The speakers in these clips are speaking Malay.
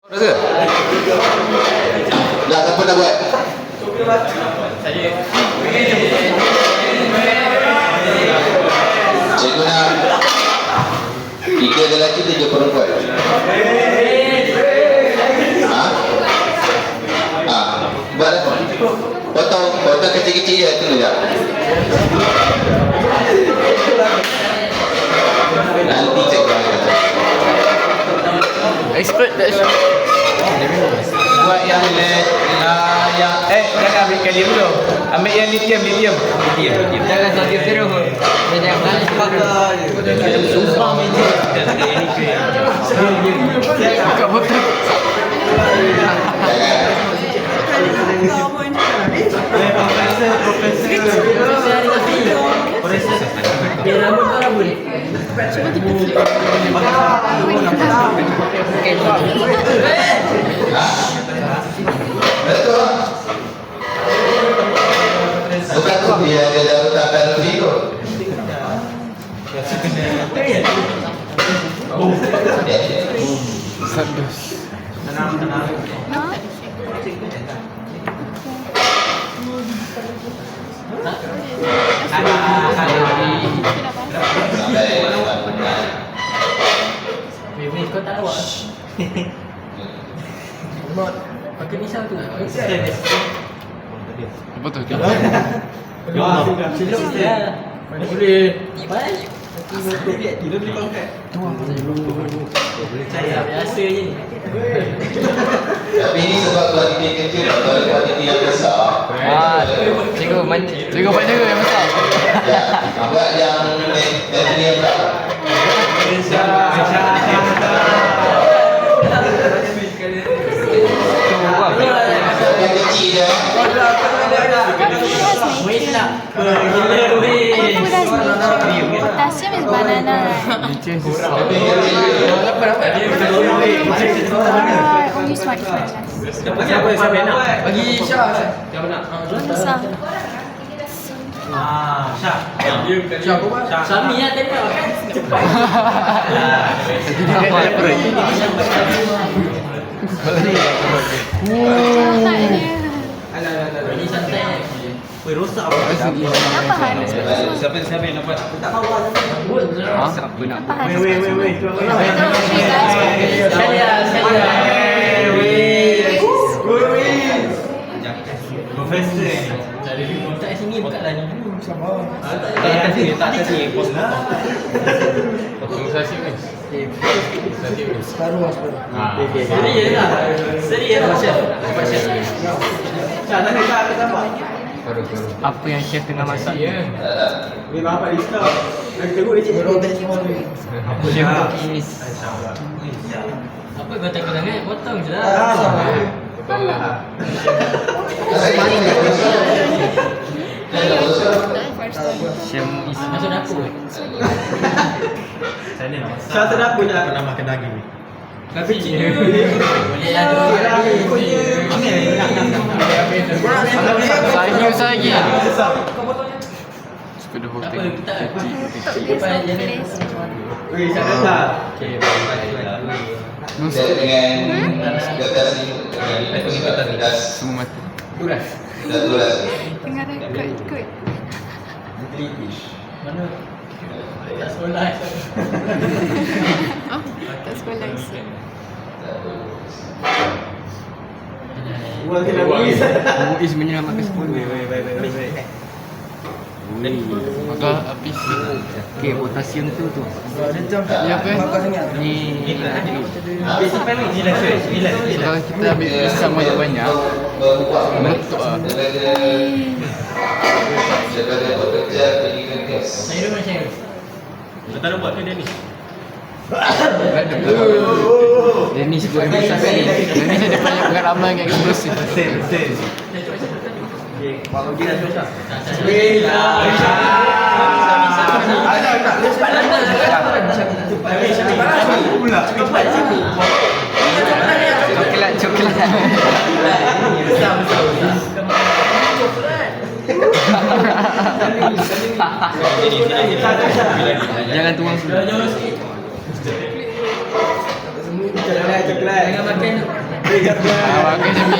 Rasa? Dah, siapa nak buat? Cikgu nak 3 lelaki 3 perempuan. Buat apa? Potong kecil-kecil je, tu je. Nanti cikgu akan kata. Expert tak sih? Buat yang jangan ambil kalium dulu. Ambil yang lithium. Jangan sakit terus. Jangan Sumpah meja. buka botol. Dia rambut kau rambut ni. Betul. Bukan tu dia dah letakkan lebih tu. Sadus. Kau tak awak. Pakai ni satu. Apa tu? Sebelum dia. Boleh. Kita beli kongkat. Saya biasa je ni. Tapi ini sebab kuantiti kecil, kalau kuantiti yang besar. Cikgu buat cikgu yang besar. Ya, agak yang yang besar. Yang kecil je. Potassium is banana, right? Only smart Siapa nak? Bagi Syah. Siapa nak? Susah. Syah. Syah apa? Sami lah tadi nak makan. Cepat. Ini santai ni. Rosak apa? Kenapa harus? Siapa yang nak buat? Tak bawa rambut. Apa nak? Kenapa harus? Profesor ni. Tak sini buka lah ni. Tak sini. Pos potong. Potong sasi ni. Separuh. Serius lah. Serius lah Syah. Cepat Syah. Syah tak nampak. Apa yang chef tengah masak? Ni bapak lista. Tengok dia cik. Chef cookies. Apa kau tak sangat? Potong je lah. Chef is Masuk dapur. Saya tak dapur je nak makan daging ni. Tapi boleh lah tu. saya news lagi. Sepeda Tak hotel. apa, kita It's not jangan. place. Weh, saya tak. Okey, Saya dengan kertas ni, kertas Semua mati. tulas. Tengah rekod kot. mana? Tak sekolah. Oh, tak sekolah isi. Buat kena nangis. Muiz menyelamatkan sekolah. Maka habis. Okey, potasium tu. Ya apa? Ni Sampai ni jilat. kalau kita ambil pisang banyak-banyak, meletup ah. Daripada bekerja pendidikan kes. Saya dah macam ni. Tak ada buat ke dia ni? Dennis buat pisang ni. Dennis ada banyak pengalaman dengan eksplosif. Betul. Bawa gila tu Syah. Coklat. Jangan tuang semua. Jauh sikit. Coklat. Jangan makan tu. Makan je ni.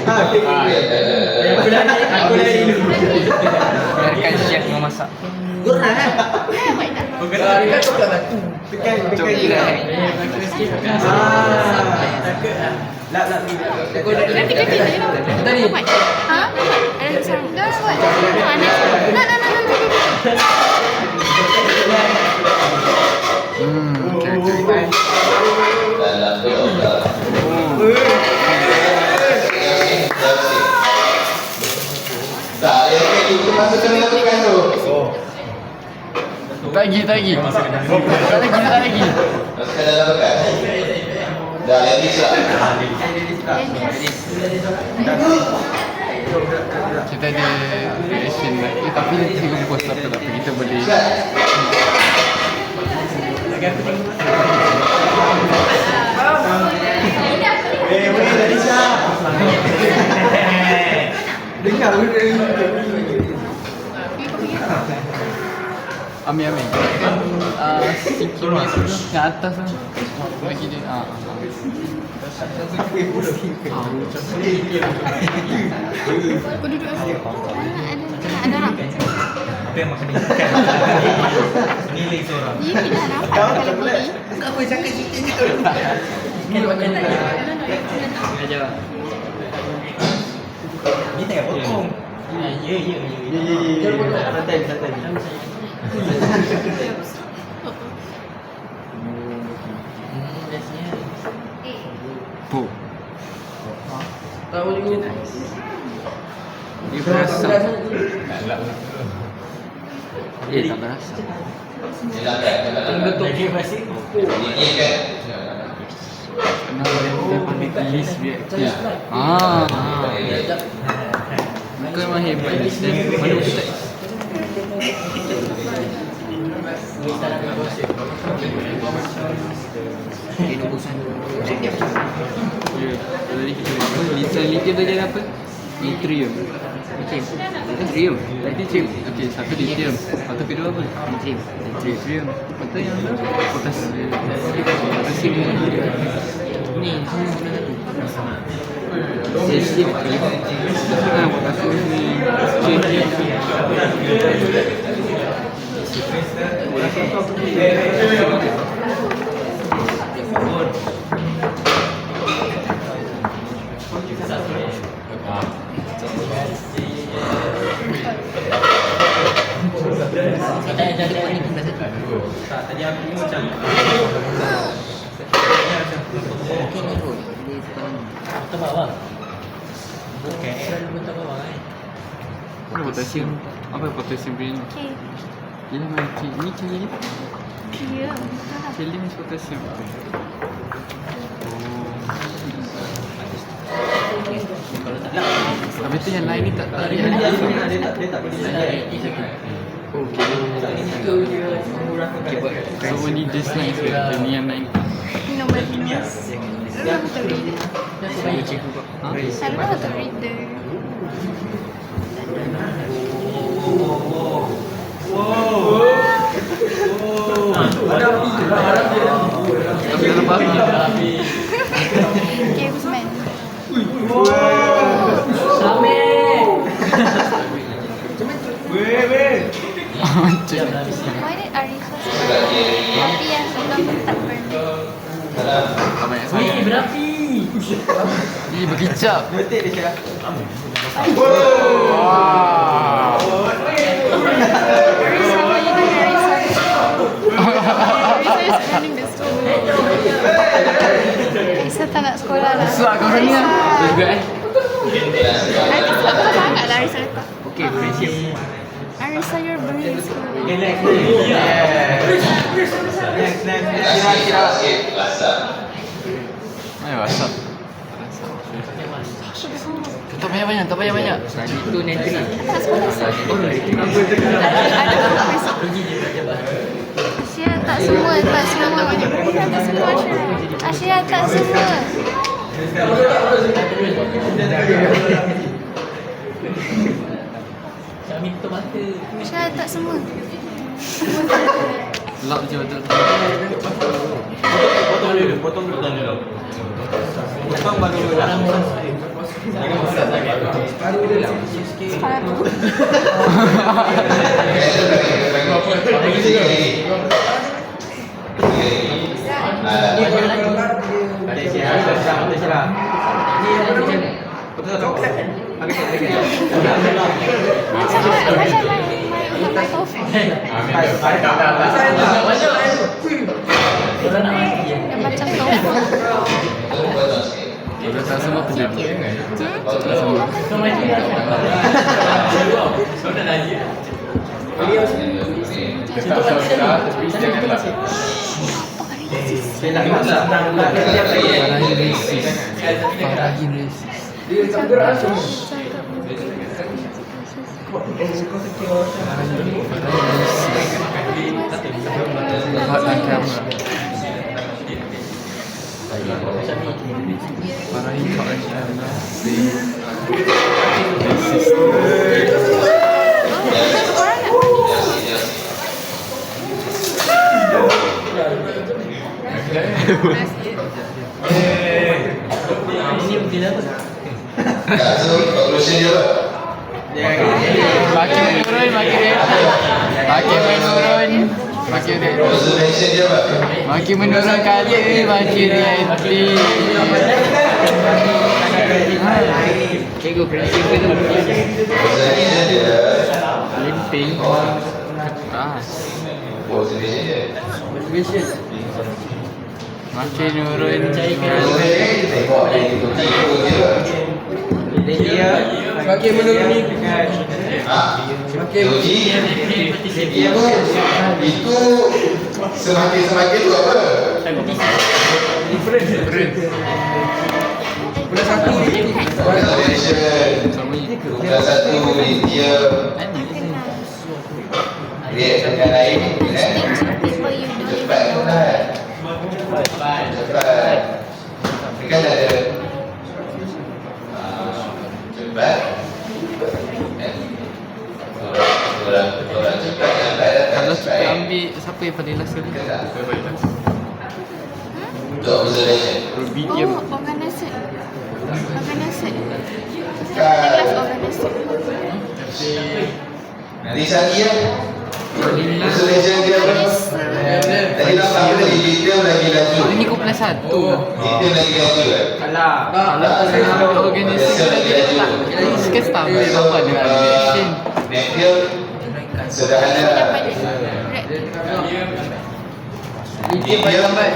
Kau tak kecil je. Aku lari dulu. Biarkan chef memasak. Dekat coklat batu. Tekan je. Lap. Nanti kita pilih Tadi. Ha? Ada sarung. Dah buat. Panas. Nak. Okay. Dalam kedokteran. Tak, yang itu masa kena lakukan tu. Tak lagi. Tak lagi. Masukkan dalam bekas. Dah, yang ni silap. Kita ada reaction lagi. Tapi dia kumpul tak apa. Kita boleh. Dari Syah. Dengar Ambil. Sikit ni. Yang atas tu. Bagi dia. Kau duduk atas. Ada orang. Apa yang makan ni? Nilai seorang. Dia dah nampak kalau beli. Apa cakap sikit ni tu? Ni makan ni. Ajar. Ni tak potong. Ya. Santai. Bu. Tahu juga. Dia berasa. Tak berasa. Silakan. Betul ke masih? Ini kan. Dia ambil list dia. Bukan memang hebat list dia. Mana ustaz? Litium tu jadi apa? Yttrium. Yttrium. Okey, satu litium. Lepas tu kedua apa? Yttrium. Lepas tu yang potasium. Ni Cesium. Potasium ni. Tadi aku macam betul bawang. Okey, betul bawang kan. Apa potasium? Apa potasium ni? Okay. Ini macam ni cili ni. Ya. Cili ni potasium. Habis tu yang lain ni tak ada. Dia tak boleh. So only this line is the ni yang lain. Nombor 5. Saya betul read. Ha? Saya betul read the. Tapi ada apa? Caveman. Macam Why did Arisa tapi yang sebelum tak burn? tak banyak sangat. Berapi. Ni berkicap. Betul dia Syah. Wow. Arisa, what you doing, Arisa? Arisa is running the school. Arisa tak nak sekolah lah. Susah kau ni lah. Betul juga Arisa tak sangat lah Arisa letak. Okay, friendship. Arisa, you're burning school. Kira sikit. Rasa. Ayo WhatsApp. Tak banyak-banyak, tak banyak-banyak. Tadi tu netri. Tak sekolah sah. Ada besok. Siap. tak semua, tak semua. Asyirah tak semua. Kami tutup mata. Asyirah tak semua. Lap je betul. Potong dulu. Potong baru Sekarang Separuh. Macam my Taufik. Yang macam Taufik. Kalau tak semua kena. Tak semua. Farahin racist. Farahin racist. Lihat dalam kamera. Farahin kat dalam kamera. Racist. ini mungkin apa? So, conclusion dia apa? Makin menurun, makin reaktif. Makin menurun, makin reaktif. Observation dia apa? Makin menurun kali, makin reaktif. Cikgu prinsip ke tu? Observation dia. Limping. Kertas. Observation dia. Makin menurun. Tengok dia itu dia. Semakin menurun ni. Teologi itu semakin tu apa? Different. Bulan satu ni. Observation. Bukan satu dia react dengan lain. People you don't even Cepat know. kan? Cepat. Ini kan ada cepat. Orang cepat lambat datang Kalau cepat. kita ambil, siapa yang paling last sekali? Untuk observation. Rubidium. Oh, organisasi. Organisasi. Kan. Kelas organisasi. Nanti lagi ya. Observation dia apa? Tadi nampak apa? Idiom lagi laju. Ini kau plus 1. Idiom lagi laju kan? Kalau tak ambil organisasi lagi dia tak. Kita start ambil apa dengan organisation. Idiom sederhana. Idiom perlahan.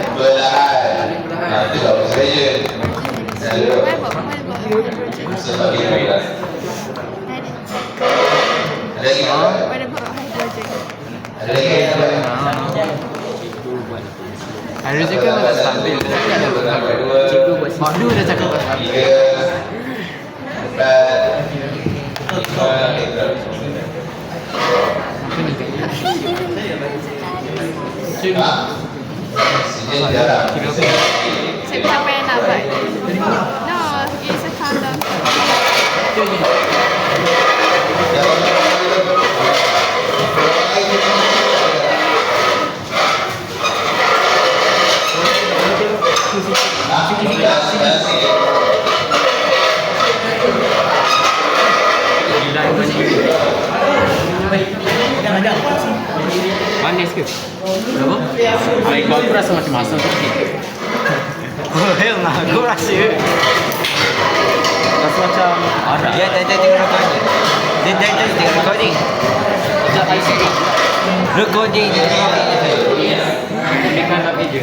Itu lah observation. Why about hydrogen? Sebab dia perlahan. Ada lagi apa? What about hydrogen? Ada lagi apa? Harus juga tak stabil. Tapi ada beberapa. Cikgu buat Makdu dah cakap tak stabil. 3 4 5 Apa ni? Sini jarang. Siapa yang nak buat? No, it's a countdown. Manis ke? Berapa? Baik, aku rasa macam masam sikit. Oh, hell nah. Aku rasa macam arak. Dia dah tengok recording. Dia dah tengok recording. Tak IC tak? Recording. Dia kan nak meja.